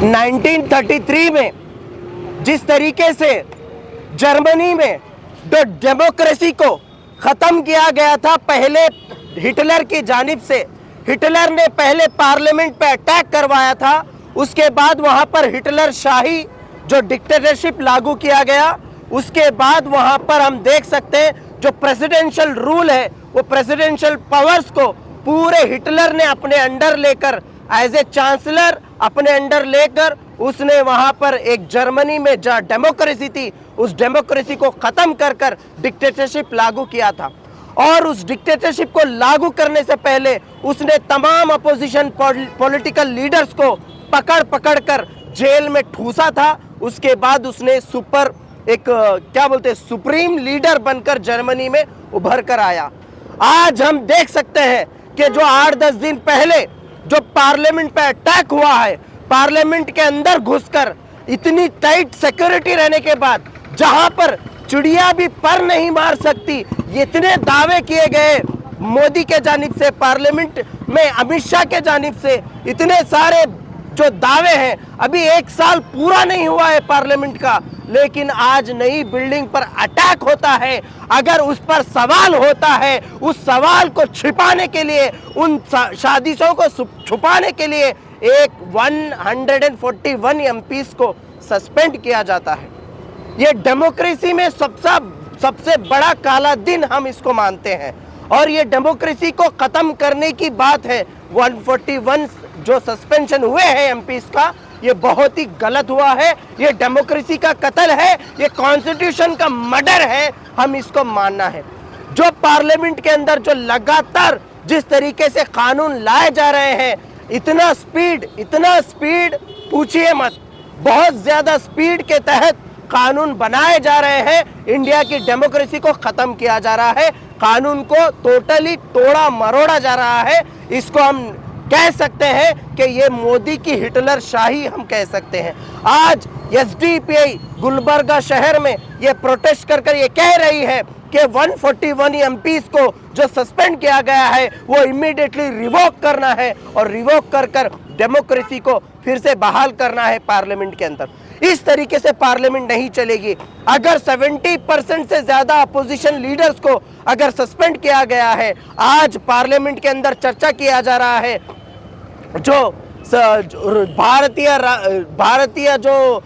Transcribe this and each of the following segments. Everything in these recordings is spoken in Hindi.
1933 में जिस तरीके से जर्मनी में डेमोक्रेसी को ख़त्म किया गया था पहले हिटलर की जानिब से, हिटलर ने पहले पार्लियामेंट पे अटैक करवाया था, उसके बाद वहाँ पर हिटलर शाही जो डिक्टेटरशिप लागू किया गया, उसके बाद वहाँ पर हम देख सकते हैं जो प्रेसिडेंशियल रूल है वो प्रेसिडेंशियल पावर्स को पूरे हिटलर ने अपने अंडर लेकर एज ए चांसलर अपने अंडर लेकर उसने वहां पर एक जर्मनी में जहां डेमोक्रेसी थी उस डेमोक्रेसी को खत्म कर कर डिक्टेटरशिप लागू किया था। और उस डिक्टेटरशिप को लागू करने से पहले उसने तमाम अपोजिशन पॉलिटिकल लीडर्स को पकड़ पकड़ कर जेल में ठूसा था। उसके बाद उसने सुप्रीम लीडर बनकर जर्मनी में उभर कर आया। आज हम देख सकते हैं कि जो 8-10 दिन पहले जो पार्लियामेंट पे अटैक हुआ है, पार्लियामेंट के अंदर घुसकर इतनी टाइट सिक्योरिटी रहने के बाद जहां पर चिड़िया भी पर नहीं मार सकती, इतने दावे किए गए मोदी के जानिब से, पार्लियामेंट में अमित शाह के जानिब से, इतने सारे जो दावे हैं, अभी 1 साल पूरा नहीं हुआ है पार्लियामेंट का, लेकिन आज नई बिल्डिंग पर अटैक होता है। अगर उस पर सवाल होता है, उस सवाल को छिपाने के लिए, उन साजिशों को छुपाने के लिए एक 141 एमपीस को सस्पेंड किया जाता है। ये डेमोक्रेसी में सबसे बड़ा काला दिन हम इसको मानते हैं और ये डेमोक्रेसी को खत्म करने की बात है। 141 जो सस्पेंशन हुए हैं एमपीस का, ये बहुत ही गलत हुआ है, ये डेमोक्रेसी का कत्ल है, ये कॉन्स्टिट्यूशन का मर्डर है, हम इसको मानना है। जो पार्लियामेंट के अंदर जो लगातार जिस तरीके से कानून लाए जा रहे हैं, इतना स्पीड पूछिए मत, बहुत ज्यादा स्पीड के तहत कानून बनाए जा रहे हैं। इंडिया की डेमोक्रेसी को खत्म किया जा रहा है, कानून को टोटली तोड़ा मरोड़ा जा रहा है। इसको हम कह सकते हैं कि ये मोदी की हिटलर शाही हम कह सकते हैं। आज एसडीपीआई गुलबर्गा शहर में ये प्रोटेस्ट कर ये कह रही है कि 141 एमपीस को जो सस्पेंड किया गया है वो इमीडिएटली रिवोक करना है और रिवोक कर डेमोक्रेसी को फिर से बहाल करना है पार्लियामेंट के अंदर। इस तरीके से पार्लियामेंट नहीं चलेगी। अगर 70% से ज्यादा अपोजिशन लीडर्स को अगर सस्पेंड किया गया है, आज पार्लियामेंट के अंदर चर्चा किया जा रहा है जो भारतीय जो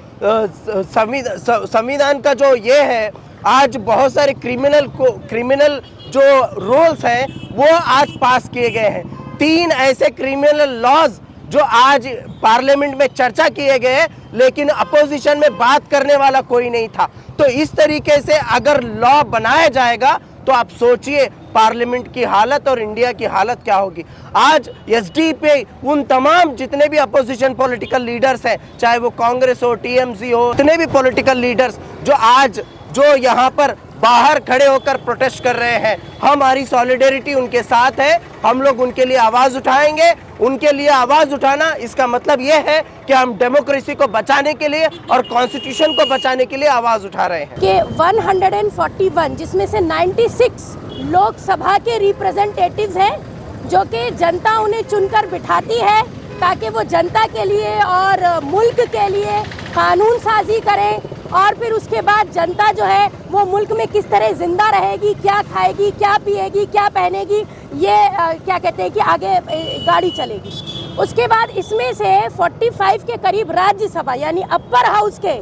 संविधान का जो ये है, आज बहुत सारे क्रिमिनल जो रूल्स हैं वो आज पास किए गए हैं। 3 ऐसे क्रिमिनल लॉज जो आज पार्लियामेंट में चर्चा किए गए, लेकिन अपोजिशन में बात करने वाला कोई नहीं था। तो इस तरीके से अगर लॉ बनाया जाएगा तो आप सोचिए पार्लियामेंट की हालत और इंडिया की हालत क्या होगी। आज एसडीपीआई उन तमाम जितने भी अपोजिशन पॉलिटिकल लीडर्स हैं, चाहे वो कांग्रेस हो, टीएमसी हो, जितने भी पॉलिटिकल लीडर्स जो यहाँ पर बाहर खड़े होकर प्रोटेस्ट कर रहे हैं, हमारी सॉलिडेरिटी उनके साथ है। हम लोग उनके लिए आवाज उठाएंगे। उनके लिए आवाज उठाना इसका मतलब ये है कि हम डेमोक्रेसी को बचाने के लिए और कॉन्स्टिट्यूशन को बचाने के लिए आवाज उठा रहे हैं। कि 141 जिसमें से 96 लोकसभा के रिप्रेजेंटेटिव्स हैं जो कि जनता उन्हें चुनकर बिठाती है ताकि वो जनता के लिए और मुल्क के लिए कानून साजी करें और फिर उसके बाद जनता जो है वो मुल्क में किस तरह जिंदा रहेगी, क्या खाएगी, क्या पिएगी, क्या पहनेगी, ये क्या कहते हैं कि आगे गाड़ी चलेगी। उसके बाद इसमें से 45 के करीब राज्यसभा यानी अपर हाउस के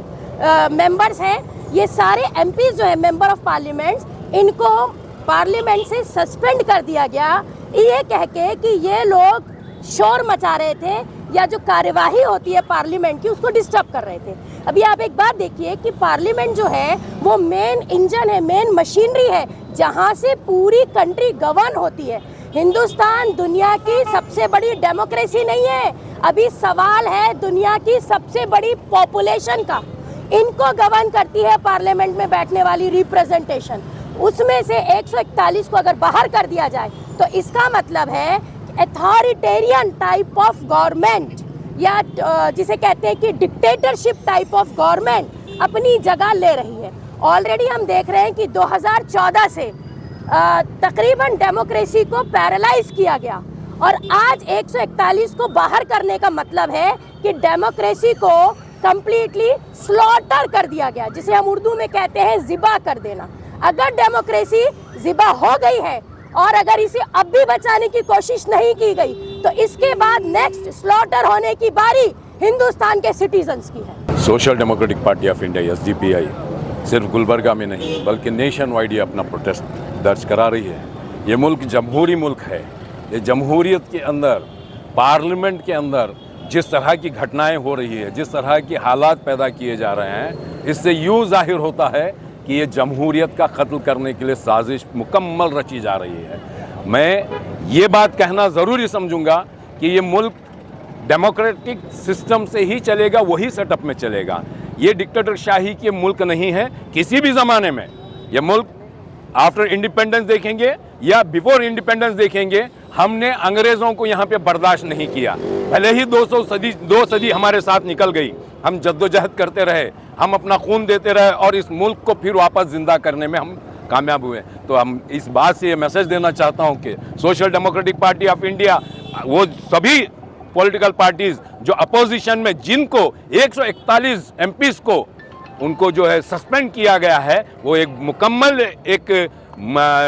मेंबर्स हैं। ये सारे एमपीज जो है मेंबर ऑफ पार्लियामेंट, इनको पार्लियामेंट से सस्पेंड कर दिया गया ये कह के कि ये लोग शोर मचा रहे थे या जो कार्यवाही होती है पार्लियामेंट की उसको डिस्टर्ब कर रहे थे। अभी आप एक बात देखिए कि पार्लियामेंट जो है वो मेन इंजन है, मेन मशीनरी है जहां से पूरी कंट्री गवर्न होती है। हिंदुस्तान दुनिया की सबसे बड़ी डेमोक्रेसी नहीं है, अभी सवाल है दुनिया की सबसे बड़ी पॉपुलेशन का। इनको गवर्न करती है पार्लियामेंट में बैठने वाली रिप्रेजेंटेशन। उसमें से 141 को अगर बाहर कर दिया जाए तो इसका मतलब है अथॉरिटेरियन टाइप ऑफ गवर्नमेंट या जिसे कहते हैं कि डिक्टेटरशिप टाइप ऑफ गवर्नमेंट अपनी जगह ले रही है। ऑलरेडी हम देख रहे हैं कि 2014 से तकरीबन डेमोक्रेसी को पैरालाइज किया गया और आज 141 को बाहर करने का मतलब है कि डेमोक्रेसी को कंप्लीटली स्लॉटर कर दिया गया, जिसे हम उर्दू में कहते हैं ज़िबा कर देना। अगर डेमोक्रेसी ज़िबा हो गई है और अगर इसे अब भी बचाने की कोशिश नहीं की गई तो इसके बाद नेक्स्ट स्लॉटर होने की बारी हिंदुस्तान के सिटीजन्स की है। Social democratic party of India SDPI सिर्फ गुलबर्गा में नहीं बल्कि नेशन वाइड ये अपना प्रोटेस्ट दर्ज करा रही है। ये मुल्क जमहूरी मुल्क है। ये जमहूरियत के अंदर, पार्लियामेंट के अंदर जिस तरह की घटनाएं हो रही है, जिस तरह के हालात पैदा किए जा रहे हैं, इससे यूँ जाहिर होता है कि ये जमहूरियत का कत्ल करने के लिए साजिश मुकम्मल रची जा रही है। मैं ये बात कहना ज़रूरी समझूंगा कि ये मुल्क डेमोक्रेटिक सिस्टम से ही चलेगा, वही सेटअप में चलेगा। ये डिक्टेटरशाही के मुल्क नहीं है किसी भी ज़माने में। ये मुल्क आफ्टर इंडिपेंडेंस देखेंगे या बिफोर इंडिपेंडेंस देखेंगे, हमने अंग्रेज़ों को यहाँ पे बर्दाश्त नहीं किया। भले ही 2 सदी हमारे साथ निकल गई, हम जद्दोजहद करते रहे, हम अपना खून देते रहे और इस मुल्क को फिर वापस ज़िंदा करने में हम कामयाब हुए। तो हम इस बात से ये मैसेज देना चाहता हूँ कि social democratic party of India, वो सभी पॉलिटिकल पार्टीज़ जो अपोजिशन में, जिनको 141 MPs को उनको जो है सस्पेंड किया गया है, वो एक मुकम्मल एक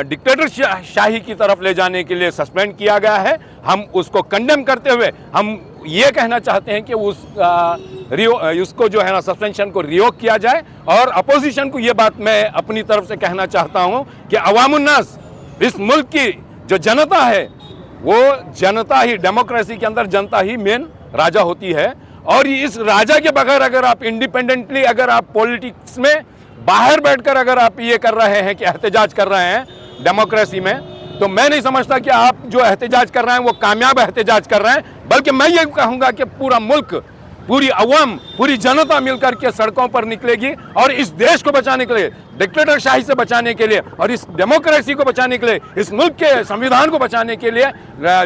डिक्टेटरशाही की तरफ ले जाने के लिए सस्पेंड किया गया है। हम उसको कंडेम करते हुए हम ये कहना चाहते हैं कि उसको जो है ना सस्पेंशन को रिवोक किया जाए। और अपोजिशन को ये बात मैं अपनी तरफ से कहना चाहता हूँ कि अवामुन्नास, इस मुल्क की जो जनता है, वो जनता ही, डेमोक्रेसी के अंदर जनता ही मेन राजा होती है। और इस राजा के बगैर अगर आप इंडिपेंडेंटली, अगर आप पॉलिटिक्स में बाहर बैठकर अगर आप ये कर रहे हैं कि एहतजाज कर रहे हैं डेमोक्रेसी में, तो मैं नहीं समझता कि आप जो एहतजाज कर रहे हैं वो कामयाब एहतजाज कर रहे हैं। बल्कि मैं ये कहूँगा कि पूरा मुल्क, पूरी अवाम, पूरी जनता मिलकर के सड़कों पर निकलेगी और इस देश को बचाने के लिए, डिक्टेटरशाही से बचाने के लिए और इस डेमोक्रेसी को बचाने के लिए, इस मुल्क के संविधान को बचाने के लिए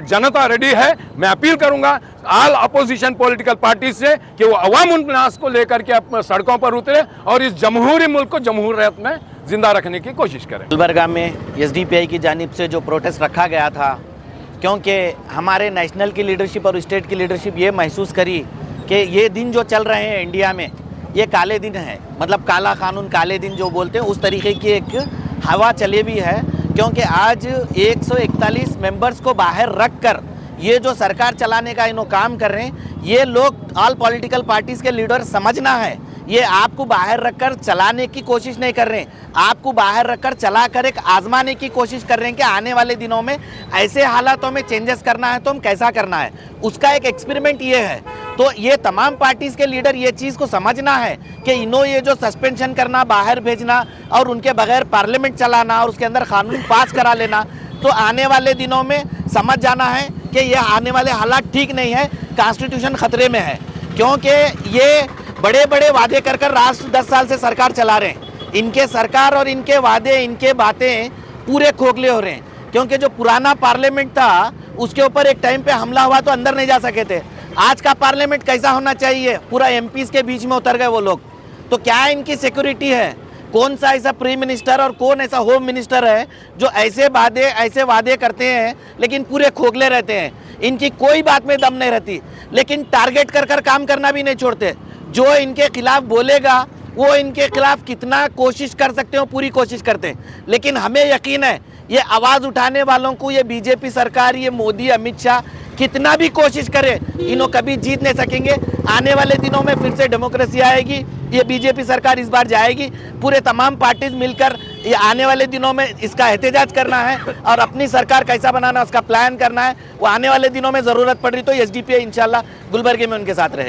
जनता रेडी है। मैं अपील करूंगा ऑल अपोजिशन पॉलिटिकल पार्टी से कि वो अवाम उन्नास को लेकर के अपने सड़कों पर उतरे और इस जमहूरी मुल्क को जमहूरियत में जिंदा रखने की कोशिश करें। गुलबर्गा में SDPI की जानिब से जो प्रोटेस्ट रखा गया था, क्योंकि हमारे नेशनल की लीडरशिप और स्टेट की लीडरशिप ये महसूस करी कि ये दिन जो चल रहे हैं इंडिया में, ये काले दिन है, मतलब काला कानून, काले दिन जो बोलते हैं, उस तरीके की एक हवा चली भी है। क्योंकि आज 141 मेंबर्स को बाहर रख कर ये जो सरकार चलाने का इन्हों काम कर रहे हैं, ये लोग ऑल पॉलिटिकल पार्टीज़ के लीडर समझना है। ये आपको बाहर रखकर चलाने की कोशिश नहीं कर रहे हैं, आपको बाहर रखकर चलाकर एक आजमाने की कोशिश कर रहे हैं कि आने वाले दिनों में ऐसे हालातों में चेंजेस करना है तो हम कैसा करना है, उसका एक एक्सपेरिमेंट ये है। तो ये तमाम पार्टीज़ के लीडर ये चीज़ को समझना है कि इन्हों ये जो सस्पेंशन करना, बाहर भेजना और उनके बगैर पार्लियामेंट चलाना और उसके अंदर कानून पास करा लेना, तो आने वाले दिनों में समझ जाना है कि ये आने वाले हालात ठीक नहीं है, कॉन्स्टिट्यूशन ख़तरे में है। क्योंकि ये बड़े बड़े वादे कर कर राष्ट्र 10 साल से सरकार चला रहे हैं, इनके सरकार और इनके वादे, इनके बातें पूरे खोखले हो रहे हैं। क्योंकि जो पुराना पार्लियामेंट था उसके ऊपर एक टाइम पे हमला हुआ तो अंदर नहीं जा सके थे। आज का पार्लियामेंट कैसा होना चाहिए, पूरा MPs के बीच में उतर गए वो लोग। तो क्या इनकी सिक्योरिटी है? कौन सा ऐसा प्राइम मिनिस्टर और कौन ऐसा होम मिनिस्टर है जो ऐसे वादे करते हैं लेकिन पूरे खोखले रहते हैं, इनकी कोई बात में दम नहीं रहती, लेकिन टारगेट कर कर काम करना भी नहीं छोड़ते। जो इनके खिलाफ बोलेगा वो इनके खिलाफ कितना कोशिश कर सकते हो, पूरी कोशिश करते हैं। लेकिन हमें यकीन है ये आवाज़ उठाने वालों को, ये BJP सरकार, ये मोदी, अमित शाह कितना भी कोशिश करे, इन्हों कभी जीत नहीं सकेंगे। आने वाले दिनों में फिर से डेमोक्रेसी आएगी, ये BJP सरकार इस बार जाएगी। पूरे तमाम पार्टीज मिलकर ये आने वाले दिनों में इसका एहतजाज करना है और अपनी सरकार कैसा बनाना उसका प्लान करना है। वो आने वाले दिनों में ज़रूरत पड़ रही तो SDPI इंशाल्लाह गुलबर्गे में उनके साथ रहेगी।